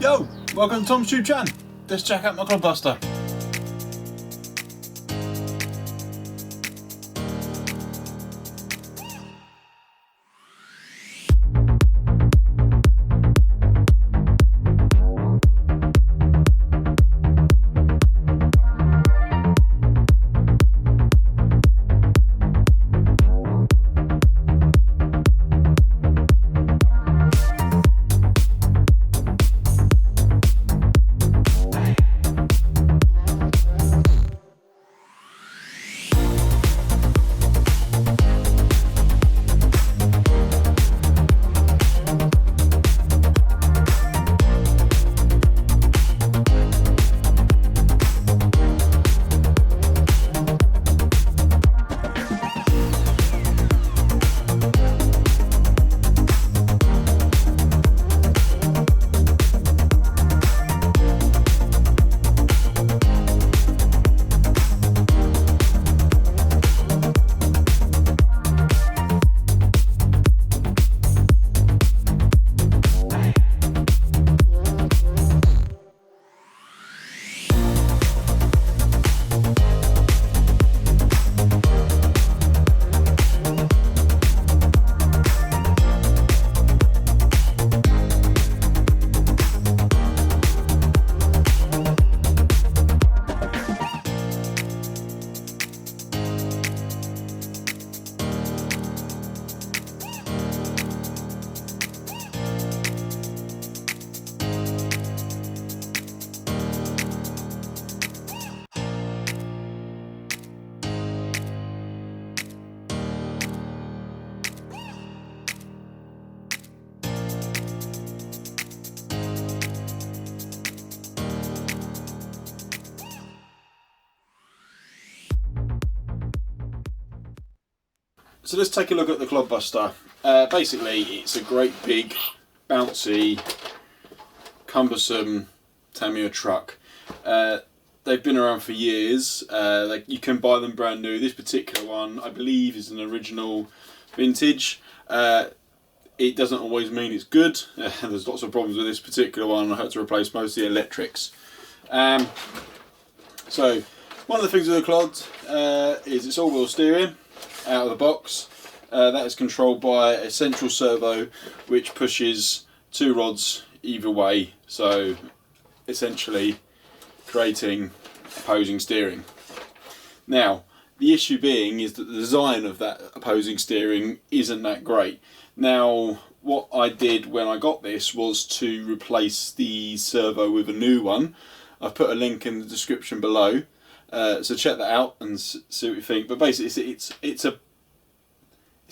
Yo, welcome to Tom's YouTube channel. Let's check out my Clodbuster. So let's take a look at the Clodbuster. Basically, it's a great big, bouncy, cumbersome Tamiya truck. They've been around for years. You can buy them brand new. This particular one, I believe, is an original vintage. It doesn't always mean it's good. There's lots of problems with this particular one. I had to replace most of the electrics. So, one of the things with the Clod is it's all-wheel steering out of the box. That is controlled by a central servo which pushes two rods either way, so essentially creating opposing steering. Now, the issue being is that the design of that opposing steering isn't that great. Now, what I did when I got this was to replace the servo with a new one. I've put a link in the description below. So check that out and see what you think. But basically, it's a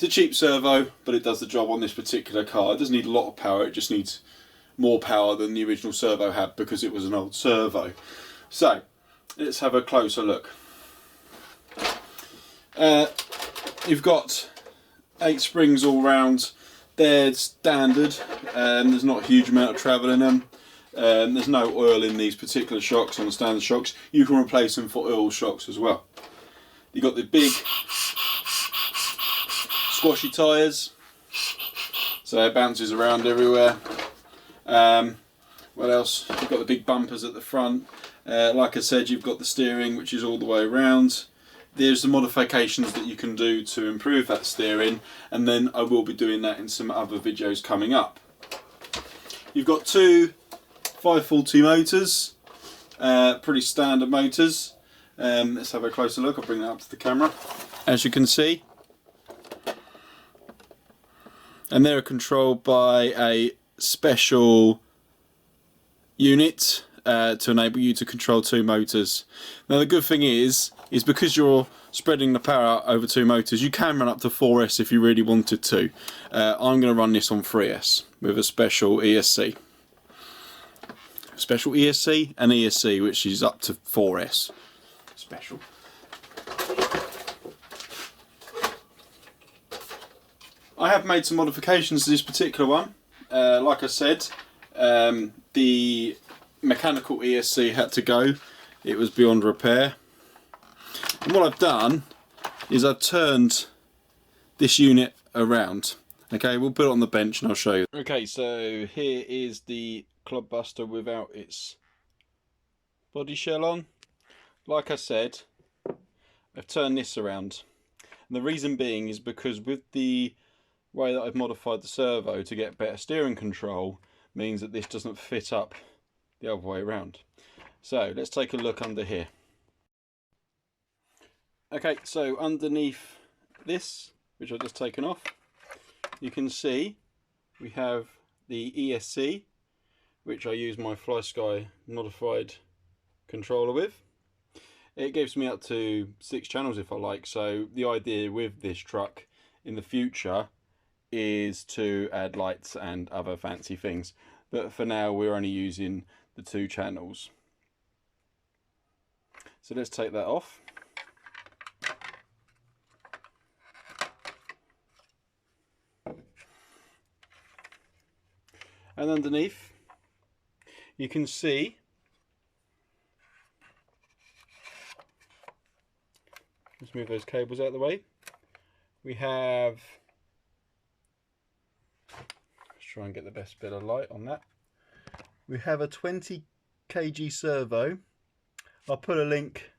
cheap servo, but it does the job on this particular car. It doesn't need a lot of power. It just needs more power than the original servo had because it was an old servo. So let's have a closer look. You've got 8 springs all round. They're standard, and there's not a huge amount of travel in them. There's no oil in these particular shocks on the standard shocks. You can replace them for oil shocks as well. You've got the big squashy tyres, so it bounces around everywhere. What else? You've got the big bumpers at the front. Like I said, you've got the steering, which is all the way around. There's the modifications that you can do to improve that steering, and then I will be doing that in some other videos coming up. You've got two 540 motors, pretty standard motors. Let's have a closer look. I'll bring that up to the camera. As you can see, and they're controlled by a special unit to enable you to control 2 motors. Now the good thing is because you're spreading the power out over 2 motors, you can run up to 4S if you really wanted to. I'm going to run this on 3S with a special ESC. Special ESC and ESC, which is up to 4S. Special. I have made some modifications to this particular one. Like I said, the mechanical ESC had to go. It was beyond repair. And what I've done is I've turned this unit around. Okay, we'll put it on the bench and I'll show you. Okay, so here is the Clodbuster without its body shell on. Like I said, I've turned this around. And the reason being is because with the way that I've modified the servo to get better steering control means that this doesn't fit up the other way around. So let's take a look under here. Okay, so underneath this, which I've just taken off, you can see we have the ESC, which I use my FlySky modified controller with. It gives me up to 6 channels if I like, so the idea with this truck in the future is to add lights and other fancy things, but for now we're only using the 2 channels. So let's take that off. And underneath you can see let's move those cables out of the way. We have, let's try and get the best bit of light on that. We have a 20 kg servo. I'll put a link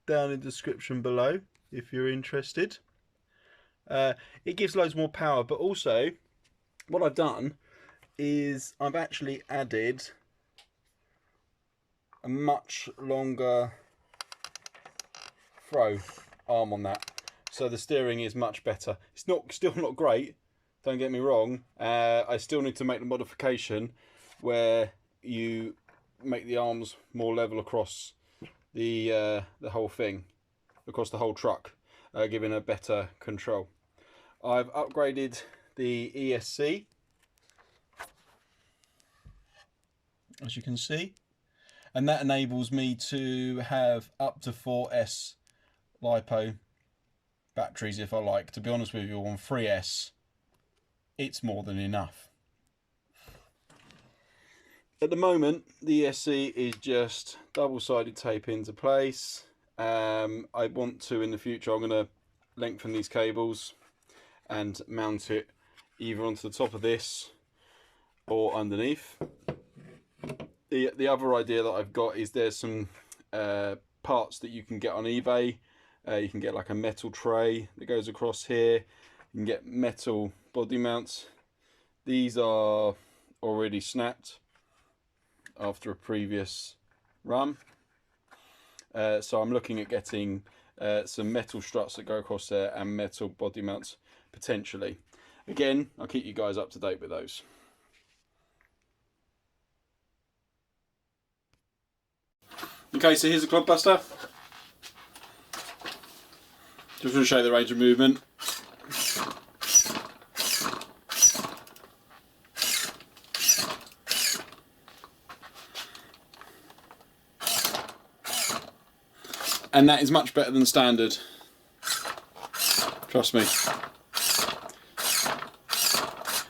down in the description below if you're interested. It gives loads more power, but also what I've done is I've actually added a much longer throw arm on that, so the steering is much better. It's still not great, don't get me wrong. I still need to make the modification where you make the arms more level across the whole thing, across the whole truck, giving a better control. I've upgraded the ESC, as you can see, and that enables me to have up to 4S LiPo batteries if I like. To be honest with you, on 3S it's more than enough. At the moment the ESC is just double-sided tape into place. I want to, in the future, I'm going to lengthen these cables and mount it either onto the top of this or underneath. The other idea that I've got is there's some parts that you can get on eBay. You can get like a metal tray that goes across here. You can get metal body mounts. These are already snapped after a previous run. So I'm looking at getting some metal struts that go across there and metal body mounts potentially. Again, I'll keep you guys up to date with those. Okay, so here's the Clodbuster. Just want to show you the range of movement. And that is much better than standard. Trust me.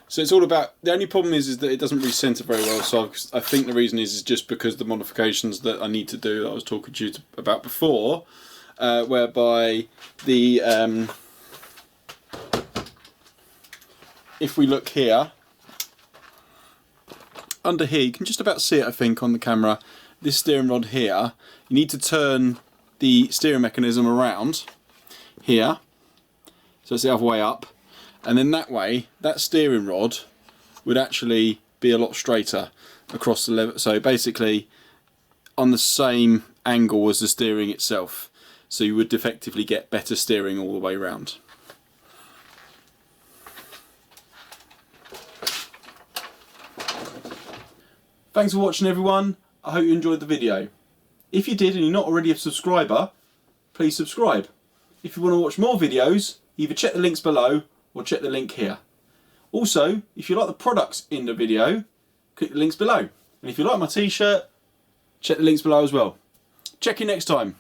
So it's all about, the only problem is that it doesn't really centre very well, so I think the reason is just because the modifications that I need to do that I was talking to you about before, whereby the if we look here, under here, you can just about see it I think on the camera, this steering rod here, you need to turn the steering mechanism around here, so it's the other way up. And then that way, that steering rod would actually be a lot straighter across the lever. So basically on the same angle as the steering itself. So you would effectively get better steering all the way around. Thanks for watching everyone. I hope you enjoyed the video. If you did and you're not already a subscriber, please subscribe. If you want to watch more videos, either check the links below or check the link here. Also, if you like the products in the video, click the links below. And if you like my t-shirt, check the links below as well. Check you next time.